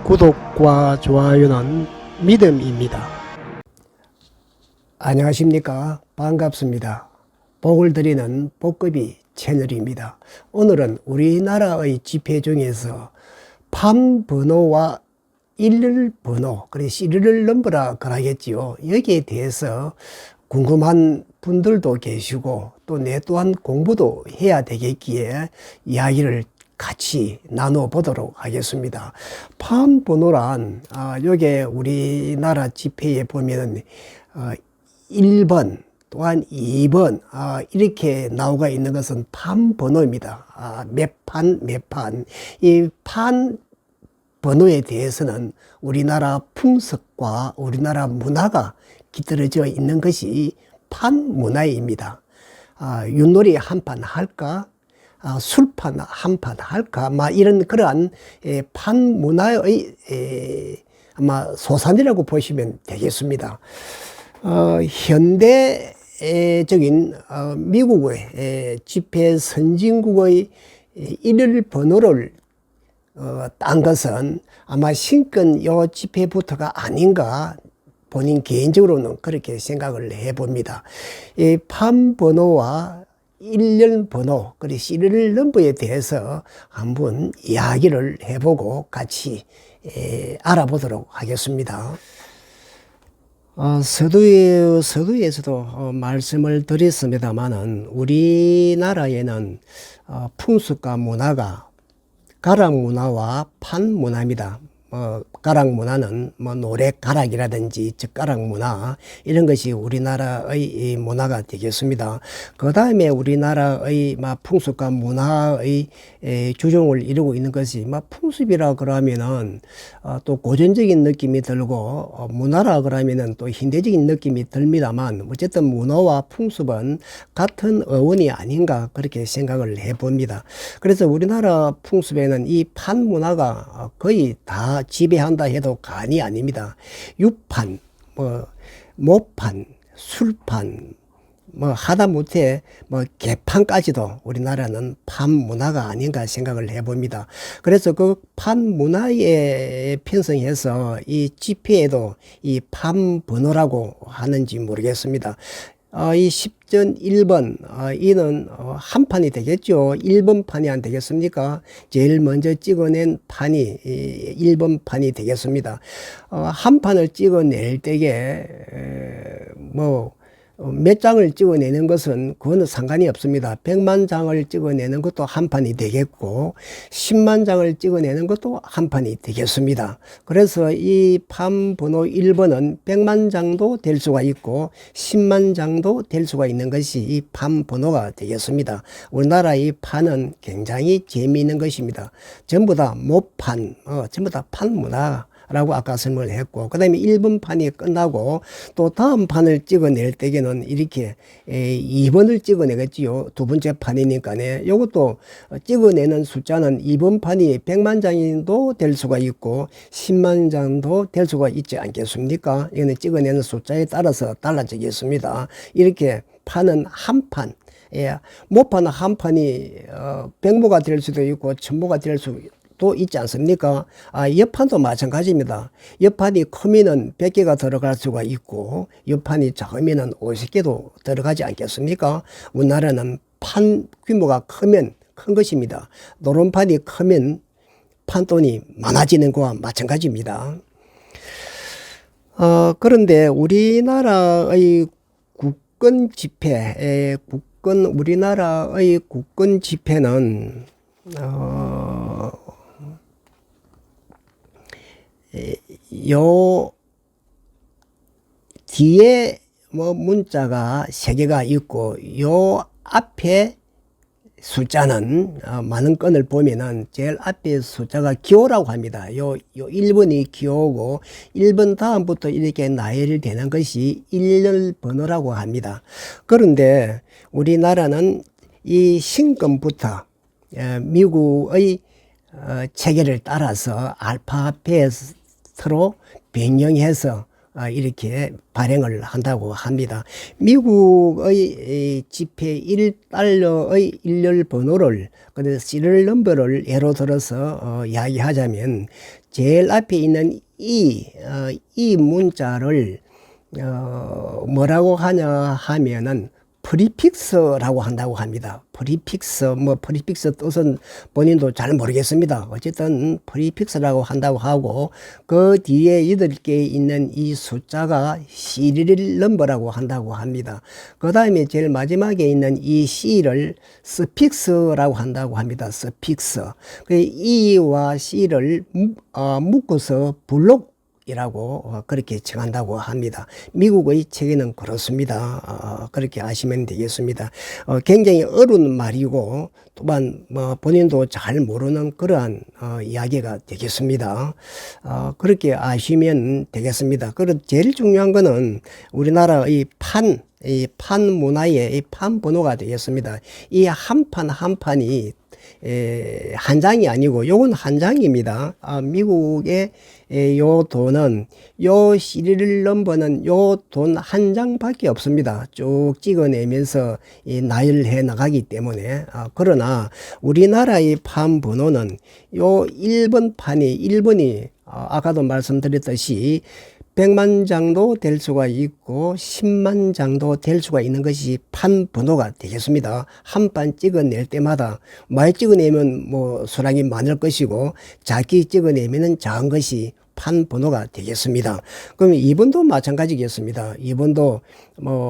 구독과 좋아요는 믿음입니다. 안녕하십니까. 반갑습니다. 복을 드리는 복급이 채널입니다. 오늘은 우리나라의 지폐 중에서 판 번호와 일일 번호, 그래서 시리얼 넘버라 그러겠지요. 여기에 대해서 궁금한 분들도 계시고 또 내 또한 공부도 해야 되겠기에 이야기를 같이 나눠보도록 하겠습니다. 판 번호란 여기 우리나라 지폐에 보면은 1번 또한 2번 이렇게 나오가 있는 것은 판 번호입니다. 몇 판 이 판 번호에 대해서는 우리나라 풍습과 우리나라 문화가 깃들어져 있는 것이 판 문화입니다. 윷놀이 한 판 할까? 술판 한 판 할까? 이런 그러한 판 문화의 아마 소산이라고 보시면 되겠습니다. 현대적인 미국의 지폐 선진국의 일일 번호를 딴 것은 아마 신권 요 지폐부터가 아닌가 본인 개인적으로는 그렇게 생각을 해봅니다. 이 판 번호와 일련 번호, 그리고 시리얼 넘버에 대해서 한번 이야기를 해보고 같이 알아보도록 하겠습니다. 서두에서도 말씀을 드렸습니다만은 우리나라에는 풍습과 문화가 가락 문화와 판 문화입니다. 가락 문화는 노래 가락이라든지 젓가락 문화 이런 것이 우리나라의 문화가 되겠습니다. 그 다음에 우리나라의 풍습과 문화의 주종을 이루고 있는 것이 풍습이라 그러면은 또 고전적인 느낌이 들고 문화라 그러면은 또 현대적인 느낌이 듭니다만 어쨌든 문화와 풍습은 같은 어원이 아닌가 그렇게 생각을 해봅니다. 그래서 우리나라 풍습에는 이 판 문화가 거의 다 지배한다 해도 과언이 아닙니다. 육판, 모판, 술판, 하다못해 개판까지도 우리나라는 판 문화가 아닌가 생각을 해봅니다. 그래서 그 판 문화에 편성해서 이 지폐에도 이 판 번호라고 하는지 모르겠습니다. 이 10전 1번, 이는 한 판이 되겠죠. 1번 판이 안 되겠습니까? 제일 먼저 찍어낸 판이 1번 판이 되겠습니다. 한 판을 찍어낼 때에 몇 장을 찍어내는 것은 그거는 상관이 없습니다. 100만 장을 찍어내는 것도 한 판이 되겠고 10만 장을 찍어내는 것도 한 판이 되겠습니다. 그래서 이 판 번호 1번은 100만 장도 될 수가 있고 10만 장도 될 수가 있는 것이 이 판 번호가 되겠습니다. 우리나라 이 판은 굉장히 재미있는 것입니다. 전부 다 모판, 전부 다 판 문화 라고 아까 설명을 했고, 그 다음에 1번 판이 끝나고 또 다음 판을 찍어낼 때에는 이렇게 2번을 찍어내겠지요. 두 번째 판이니까네. 요것도 찍어내는 숫자는 2번 판이 100만 장도 될 수가 있고 10만 장도 될 수가 있지 않겠습니까? 이거는 찍어내는 숫자에 따라서 달라지겠습니다. 이렇게 판은 한 판, 모판은 한 판이 100모가 될 수도 있고 1000모가 될 수도 있지 않습니까? 옆판도 마찬가지입니다. 옆판이 크면은 100개가 들어갈 수가 있고 옆판이 작으면은 50개도 들어가지 않겠습니까? 우리나라는 판 규모가 크면 큰 것입니다. 노름판이 크면 판돈이 많아지는 것과 마찬가지입니다. 그런데 우리나라의 국권 지폐, 우리나라의 국권 지폐는 요 뒤에 문자가 3개가 있고 요 앞에 숫자는 많은 건을 보면은 제일 앞에 숫자가 기호라고 합니다. 요 1번이 기호고 1번 다음부터 이렇게 나열되는 것이 일렬 번호라고 합니다. 그런데 우리나라는 이 신권부터 미국의 체계를 따라서 알파벳으로 변경해서 이렇게 발행을 한다고 합니다. 미국의 지폐 1달러의 일렬 번호를, 그래서 시리얼 넘버를 예로 들어서 이야기하자면 제일 앞에 있는 이 문자를 뭐라고 하냐 하면은 프리픽스라고 한다고 합니다. 프리픽스 뜻은 본인도 잘 모르겠습니다. 어쨌든 프리픽스라고 한다고 하고, 그 뒤에 8개 있는 이 숫자가 시리얼 넘버라고 한다고 합니다. 그 다음에 제일 마지막에 있는 이 C를 스픽스라고 한다고 합니다. 스픽스. 그 E와 C를 묶어서 블록 이라고 그렇게 정한다고 합니다. 미국의 책에는 그렇습니다. 그렇게 아시면 되겠습니다. 굉장히 어려운 말이고 또한 본인도 잘 모르는 그러한 이야기가 되겠습니다. 그렇게 아시면 되겠습니다. 그리고 제일 중요한 거는 우리나라의 이 판 문화의 이 판 번호가 되겠습니다. 이 한 판 한 판이 한 장이 아니고 요건 한 장입니다. 미국의 요 돈은 요 시리얼 넘버는 요 돈 한 장밖에 없습니다. 쭉 찍어내면서 나열해 나가기 때문에. 그러나 우리나라의 판 번호는 요 1번 판이 1번이 아까도 말씀드렸듯이 100만 장도 될 수가 있고 10만 장도 될 수가 있는 것이 판 번호가 되겠습니다. 한 판 찍어낼 때마다 많이 찍어내면 수량이 많을 것이고 작게 찍어내면 작은 것이 판 번호가 되겠습니다. 그럼 2번도 마찬가지겠습니다. 2번도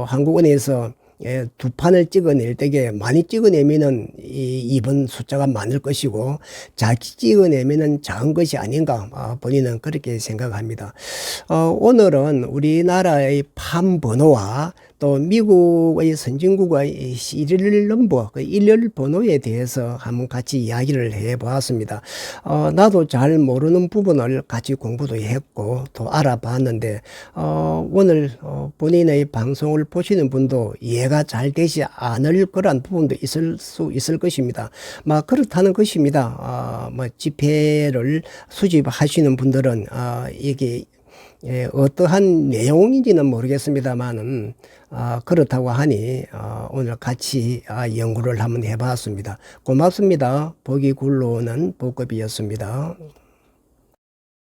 한국은행에서 2판을 찍어낼 때에 많이 찍어내면은 이 2번 숫자가 많을 것이고 작게 찍어내면은 작은 것이 아닌가 본인은 그렇게 생각합니다. 오늘은 우리나라의 판 번호와 또 미국의 선진국의 시리얼 넘버, 그 일렬 번호에 대해서 한번 같이 이야기를 해 보았습니다. 나도 잘 모르는 부분을 같이 공부도 했고 또 알아봤는데, 오늘 본인의 방송을 보시는 분도 이해가 잘 되지 않을 그런 부분도 있을 수 있을 것입니다. 그렇다는 것입니다. 지폐를 수집하시는 분들은, 이게 어떠한 내용인지는 모르겠습니다만은, 그렇다고 하니, 오늘 같이 연구를 한번 해봤습니다. 고맙습니다. 보기 굴러오는 보급이었습니다.